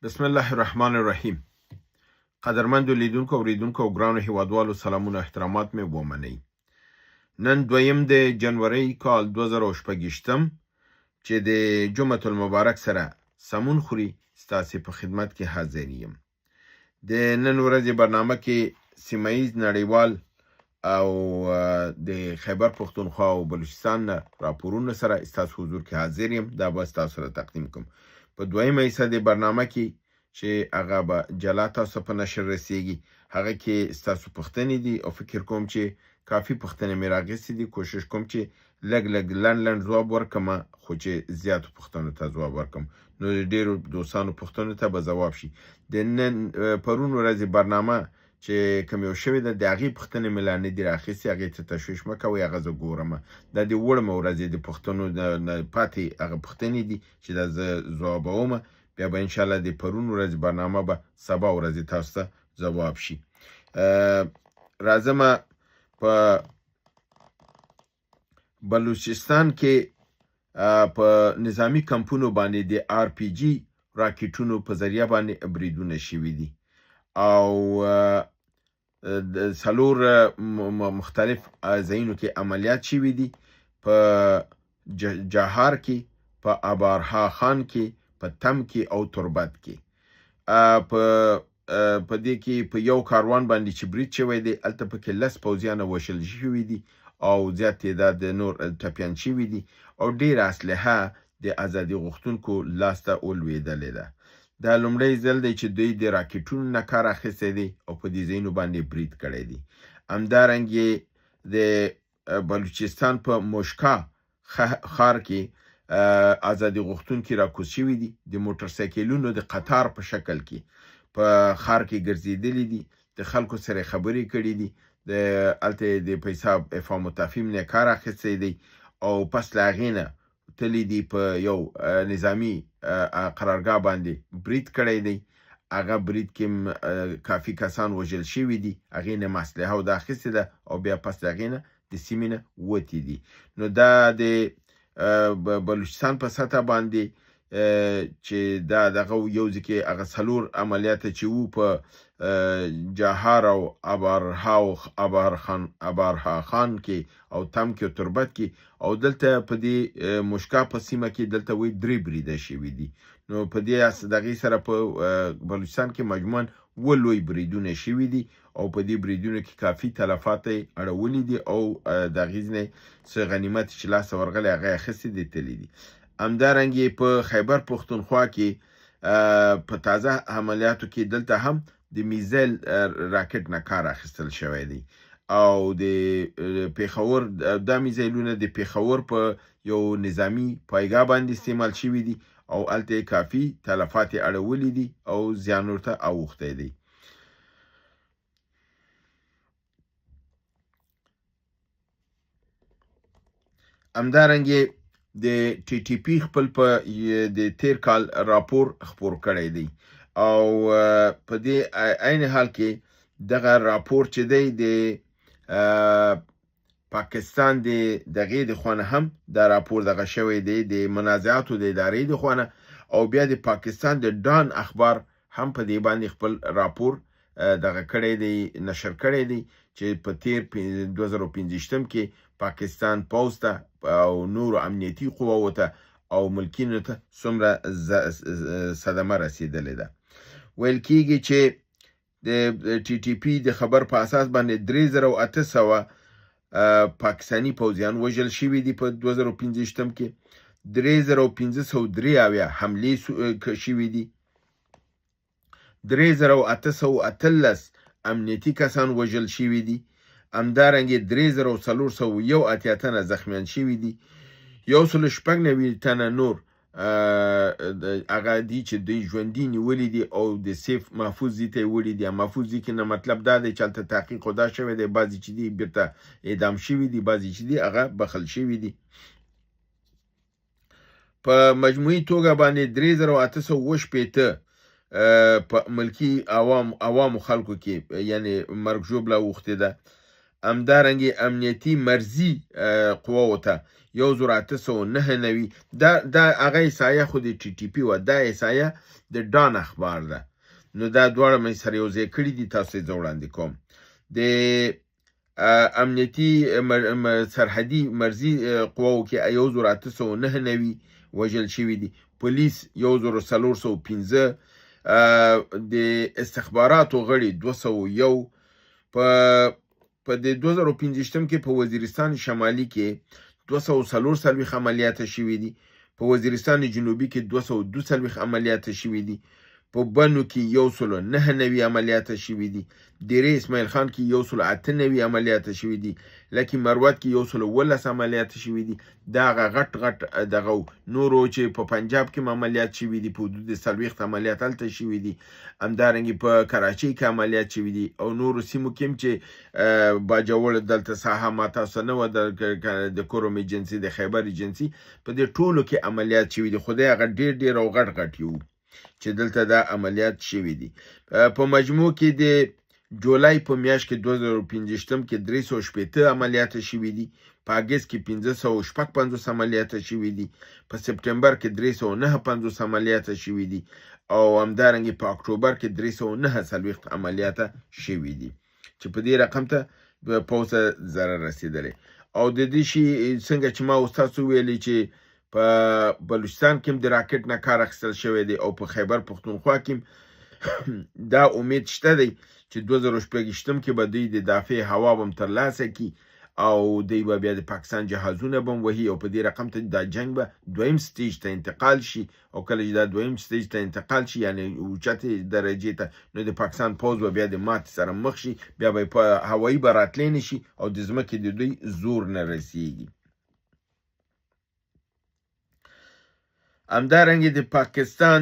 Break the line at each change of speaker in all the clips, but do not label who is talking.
بسم الله الرحمن الرحیم. قدرمندو لیدونکو او اوریدونکو او ګرانو هیوادوالو سلامونه احترامات مې ومنئ. نن 2 جنوري کال 2018 چې د جمعة المبارک سره سمون خوري ستاسې په خدمت کې حاضر یم. د نن ورځې برنامه کې سیمه‌ییز نړیوال او د خیبر پښتونخوا او بلوچستان نه راپورونه سره ستاسو حضور کې حاضر یم. دا به ستاسو سره تقدیم کوم. په دویمه حصه د برنامه کې چې هغه به جلا تاسو په نشر رسیږي، هغه کې ستاسو پوښتنې دي او فکر کوم چې کافي پوښتنې مې راغستې دي. کوشش کوم چې لږ لنډ ځواب ورکړم، خو چې زیاتو پوښتنو ته ځواب ورکړم، نو ډېرو دوستانو پوښتنو ته به ځواب شي. د نن پرون ورځې برنامه چې کوم یو شوې ده، د هغې پوښتنې مې لا نه دي راخیستې. هغې ته تشویش مه کوئ، هغه زه ګورم. دا د وړمه ورځې د پوښتنو نه پاتې هغه پوښتنې دي چې دا زه ځوابوم. بیا به انشاءالله د پرون ورځې برنامه به سبا ورځې تاسو ته ځواب شي. راځم په بلوچستان کې په نظامی کمپونو باندې د RPG راکټونو په ذریعه باندې بریدونه شوي دي او د څلور مختلف ځایونو کې عملیات شوي دي، په جهار کې، په ابارها خان کې، په تم کې او تربت کې. په دې کې په یو کاروان باندې چې برید شوی دی، هلته پکې 10 پوځیان وژل شوي دي او زیات تعداد نور ټپیان شوي دي او ډېره اسلحه د ازادي غوښتونکو لاسته ولوېدلې ده. دا لومړی ځل دی چې دوی د راکټونو نه کار اخیستی دی او په دې ځایونو باندې برید کړی دی. همدارنګې د بلوچستان په موشکا ښار کې ازادي غوښتونکي راکوز شوي دي، د موټرسایکلونو د قطار په شکل کې په ښار کې ګرځېدلي دي، د خلکو سره خبرې کړي دي، هلته د پیسه افهام و تفهیم نه کار اخیستی دی او پس له هغې نه تللی دي په یو نظامي قرارګاه باندې برید کړی دی. هغه برید کې کافي کسان وژل شوي دي، هغې نه مسلحه او د اخیستې ده او بیا پس له هغې نه د سیمې نه وتې دي. نو دا د بلوچستان په سطح باندې چې دا دغه یو ځای کې هغه 4 عملیات چې وو په جهار او ابارها خان کې او تم کې او تربت کې، او دلته په دې موشکا په سیمه کې دلته وایي 3 بریده شوي دي. نو په دې دغې سره په بلوچستان کې مجموعاً 7 لوی بریدونه شوي دي او په دې بریدونو کې کافي تلفات یې اړولي دي او د هغې نه څه غنیمت چې لاسته ورغلی هغه یې اخیستې دي، تللی دي. همدارنګې په خیبر پښتونخوا کې په تازه عملیاتو کې دلته هم د میزایل راکټ نه کار اخیستل شوی دی او د پېښور دا میزایلونه د پېښور په یو نظامي پایګاه باندې استعمال شوي دي او هلته یې کافي تلفات یې اړولي دي او زیان ورته اوښتی دی. همدارنګې د TTP خپل په د تیر کال راپور خپور کړی دی او په دې عین حال کې دغه راپور چې دی د پاکستان د دغې د خوا نه هم دا راپور دغه شوی دی، د منازعاتو د ادارې د خوا نه، او بیا د پاکستان د ډان اخبار هم په دې باندې خپل راپور دغه کړی دی، نشر کړی دی چې په تیر 2015 کې پاکستان پوځ ته او نورو امنیتي قواو ته او ملکینو ته څومره صدمه رسېدلې ده. ویل کېږي چې د TTP د خبر په اساس باندې 3800 پاکستاني پوځیان وژل شوي دي په 2015 کې، 3503 حملې شوي دي، 3813 امنیتي کسان وژل شوي دي، همدارنګې 3481 تنه زخمیان شوي دي، 196 تنه نور هغه دي چې دوی ژوندي نیولي دي او د سیف محفوظ ځای ته یې وړي دي. محفوظ ځای کې نه مطلب دا دی چې هلته تحقیق خو دا شوی دی، بعضې چې دي بیرته اعدام شوي دي، بعضې چې دي هغه بخښل شوي دي. په مجموعي توګه باندې 3860 په ملکي عوامو خلکو کې یعنې مرګ ژوبله اوښتې ده همدارنګې امنیتي مرزي قواو ته 1899 دا هغه احصایه خو د ټي ټي پي وه، دا احصایه د ډان اخبار ده. نو دا دواړه مې سره یو ځای کړي دي، تاسو یې زه وړاندې کوم. د امنیتي سرحدي مرزي قواو کې 1899 وژل شوي دي، پولیس 1415، د استخباراتو غړي 201. په د 2015 کې په وزیرستان شمالي کې 244 عملیات شوي دي، په وزیرستان جنوبي کې 242 عملیات شوي دي، په بنو کې 199 عملیات شوي دي، دیره اسماعیل خان کې 198 عملیات شوي دي، لکه مروت کې 117 عملیات شوي دي. دا هغه غټ دغه نورو چې په پنجاب کې عملیات شوي دي، په حدود 40 عملیات هلته شوي دي، همدارنګې په کراچۍ کې عملیات شوي دي، او نورو سیمو کې هم چې باجوړ دلته ساحه ما تاسو نه وه، د کوروم ایجنسي، د خیبر ایجنسي، په دې ټولو کې عملیات شوي دي. خو دی هغه ډېر او غټ یو چې دلته دا عملیات شوي دي. په مجموع کې د جولای په میاشت کې 2015 کې 360 عملیات شوي دي، په اګست کې 556 عملیات شوي دي، په سپتمبر کې 359 عملیات شوي دي، او همدارنګې په اکتوبر کې 349 عملیات شوي دي، چې په دې رقم ته پوځه ضرر رسېدلی. او د دې شي څنګه چې ما اوس تاسو ویلي چې په بلوچستان کې هم د راکټ نه کار اخیستل شوی دی، او په خیبر پښتونخوا کې دا امید شته دی چې 2016 کې به دوی د دافع هوا به هم ترلاسه کړي، او دوی به بیا د پاکستان جهازونه به هم وهي، او په دې رقم ته دا جنګ به دویم سټیج ته انتقال شي. او کله چې دا دویم سټیج ته انتقال شي، یعنې اوچتې درجې ته، نو د پاکستان پوځ به بیا د ماتې سره مخ شي، بیا به په هوایي به راتلی نه شي، او د ځمکې د دوی زور نه رسیږي. همدارنګې د پاکستان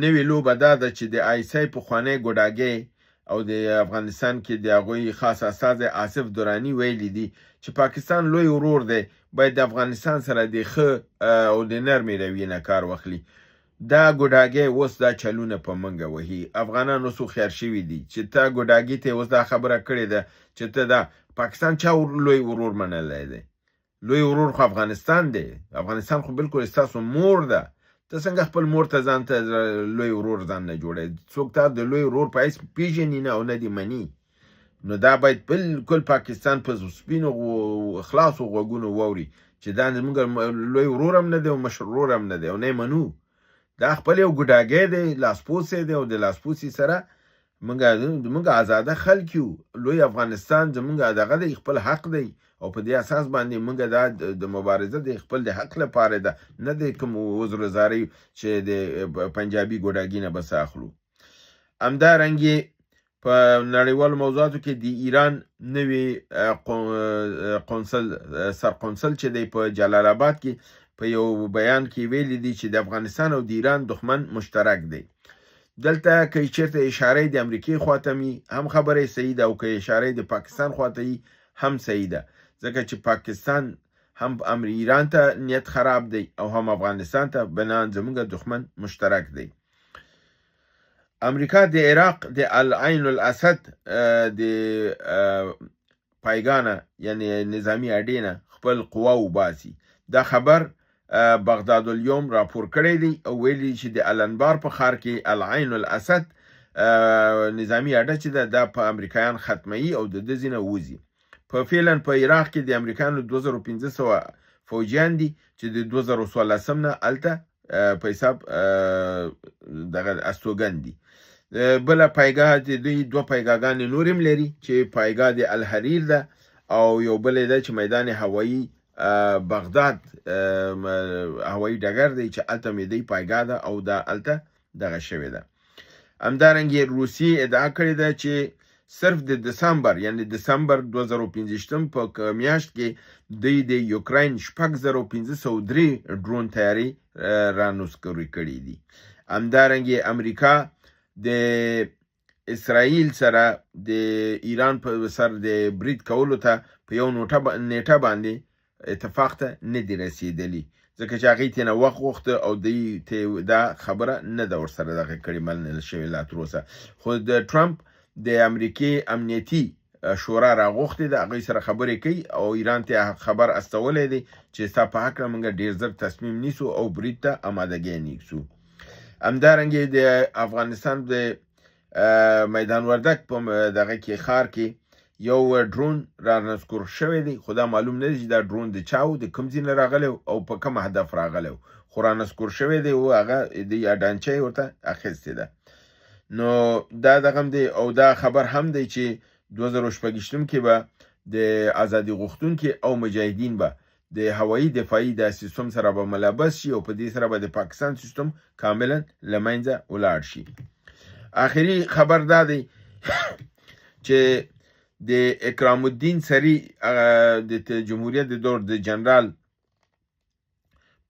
نوې لوبه دا ده چې د آیسای پخوانی ګوډاګی او د افغانستان کې د هغوی خاص استازی آصف دراني ویلي دي چې پاکستان لوی ورور دی، باید د افغانستان سره د ښه او د نرمې رویې نه کار واخلي. دا ګوډاګی اوس دا چلونه په منګه وهي. افغانان اوس هوښیار شوي دي چې ته ګوډاګي ته اوس دا خبره کړې ده چې ته دا پاکستان چا لوی ورور منلی دی؟ لوی ورور خو افغانستان دی. افغانستان خو بالکل ستاسو مور ده. ته څنګه خپل مور ته ځان ته لوی ورور ځان نه جوړوې؟ څوک تا د لوی ورور په حیث پیژني نه او نه دې مني. نو دا باید بالکل پاکستان په سپینو خلاصو غوږونو واوري چې دا زموږ لوی ورور هم نه دی او مشر ورور هم نه دی، او نه یې منو. دا خپل یو ګوډاګی دی، لاسپوڅی دی، او د لاسپوڅي سره موږ آزاده خلک یو. لوی افغانستان زموږ دغه دی، خپل حق دی، او په دې اساس باندې موږ دا د مبارزه د خپل د حق لپاره ده، نه د کوم وزرزاري چې د پنجابي ګوډاګي نه بس اخلو. همدارنګې په نړیوالو موضوعاتو کې د ایران نوی سرقونسل چې دی په جلال آباد کې په یو بیان کې ویلي دي چې د افغانستان او د ایران دښمن مشترک دی. دلته که چېرته اشاره د امریکې خواته وي هم خبره صحیح ده، او که اشاره د پاکستان خواته وي هم صحیح ده، ځکه چې پاکستان هم ایران ته نیت خراب دی او هم افغانستان ته، بنان زموږ دښمن مشترک دی. امریکا د عراق د العین الاسد د پایګانه یعنی نظامی اډې نه خپل قوا وباسي. دا خبر بغداد اليوم راپور کړی دی، او ویلي چې د الانبار په ښار کې العین الاسد نظامی اډه چې ده دا په امریکایان ختموي او د ده ځینه وځي. په فعلا په عراق کې د امریکانو 2500 فوجیان دي چې د 2014 نه هلته په حساب دغه استوګن دي. بله پایګاه د دوی 2 پایګاګانې نور هم لري چې پایګاه د الحریر ده، او یو بل ده چې میدان هوایي بغداد هوایي ډګر دی چې هلته مې دی پایګاه ده، او دا هلته دغه شوې ده. همدارنګې روسیې ادعا کړې ده چې صرف د دسمبر یعنی دسمبر 2015 په میاشت کې دوی د یوکراین 6503 ډرون تیاري رانسکوري کړي دي. همدارنګې امریکا د اسرائیل سره د ایران په سر د برید کولو ته په یو نیټه باندې اتفاق ته نه دی رسېدلی، ځکه چې هغې ته نه وخت غوښته، او دوی ته دا خبره نه ده ورسره دغه کړې منل شوې لا تر اوسه. خو د ټرمپ د امریکې امنیتي شورا راغوښتې ده، هغوی سره خبرې کوي او ایران ته خبر استولی دی چې ستا په هکله موږ ډېر زر تصمیم نیسو او برید ته امادګي نیسو. همدارنګې د افغانستان د میدان وردک په دغه کې ښار کې یو ډرون رانسکور شوی دی، خو دا معلوم نه دی چې دا ډرون د چا و، د کوم ځای نه راغلی او په کوم هدف راغلی و، خو رانسکور شوی دی او هغه د اډانچه یې ورته اخیستې ده. نو دا دغه هم دی او دا خبر هم دی چې 2026 کې به د ازادي غوښتونکي او مجاهدین به د هوایي دفاعي د سیستم سره به ملابس شي او په دې سره به د پاکستان سیستم کاملا له منځه ولاړ شي. آخري خبر دا دی چې د اکرام الدین سری د جمهوریت د دور د جنرال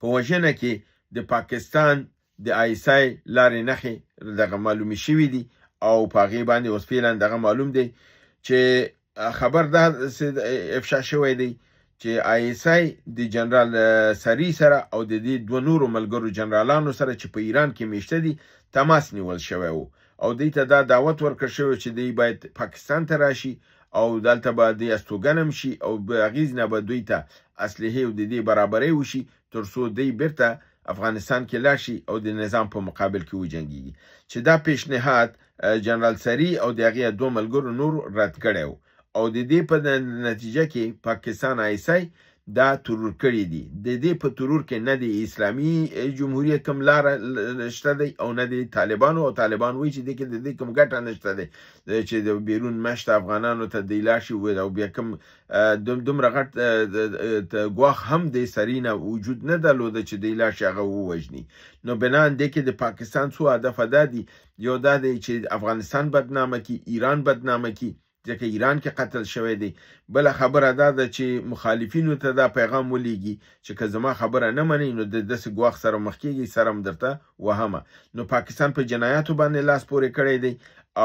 په وژنه کې د پاکستان د آیسای لارې نښې دغه معلومې شوي دي او په هغې باندې اوس فعلا دغه معلوم دی چې خبر دا افشا شوی دی چې آیسای د جنرال سری سره او د دې دوه نورو ملګرو جنرالانو سره چې په ایران کې میشته دي تماس نیول شوی و او دوی ته دا دعوت ورکړل شوی چې دوی باید پاکستان ته راشي او دلته به د استوګنم شي او به هغې نه به دوی ته اسلحې او د دې برابرۍ وشي تر څو دوی بیرته افغانستان کې لاړ شي او د نظام په مقابل کې وجنګېږي، چې دا پیشنهاد جنرال سری او د هغې دوه ملګرو نور رد کړی و او د دې په نتیجه کې پاکستان آیسای دا ترور کړی دي. د دې په ترور کې نه د اسلامي جمهوریت کوم لاره شته دی او نه د طالبانو، او طالبان وایي چې د دې کوم ګټه نشته دی چې د بیرون مشت افغانانو ته دی لاړ شي او بیا کوم دومره غټ ګواښ هم د سری نه وجود نه درلوده چې دی لاړ شي هغه ووژني. نو بنان دې کې د پاکستان څو هدف دا دي، یو دا دی چې افغانستان بدنامه کړي، ایران بدنامه کړي ځکه ایران کې قتل شوی دی. بله خبره دا ده چې مخالفینو ته دا پیغام ولیږي چې که زما خبره نه منئ نو د داسې ګواښ سره مخ کېږئ، سره هم درته وهمه. نو پاکستان په جنایاتو باندې لاس پورې کړی دی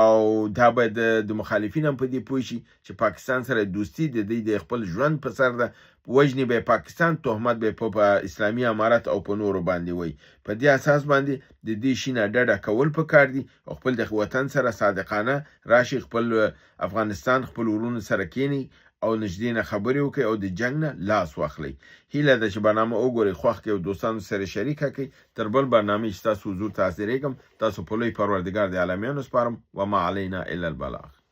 او دا باید د مخالفین هم په دې پوه شي چې پاکستان سره دوستي د دوی د خپل ژوند په سر ده، وژنې به پاکستان، تهمت به په اسلامي امارت او په نورو باندې وي. په دې اساس باندې د دې شي نه ډډه کول پکار دي او خپل د وطن سره صادقانه راشي، خپل افغانستان خپل ورونو سره کینی او نږدې نه خبرې وکړي او د جنګ نه لاس واخلي. هیله ده چې برنامه وګورئ، خوښ کړئ او دوستانو سره شریکه کړئ. تر بل برنامې چې تاسو حضور ته حاضرېږم، تاسو په لوی پروردګار د عالمینو سپارم. وما علینا الا البلاغ.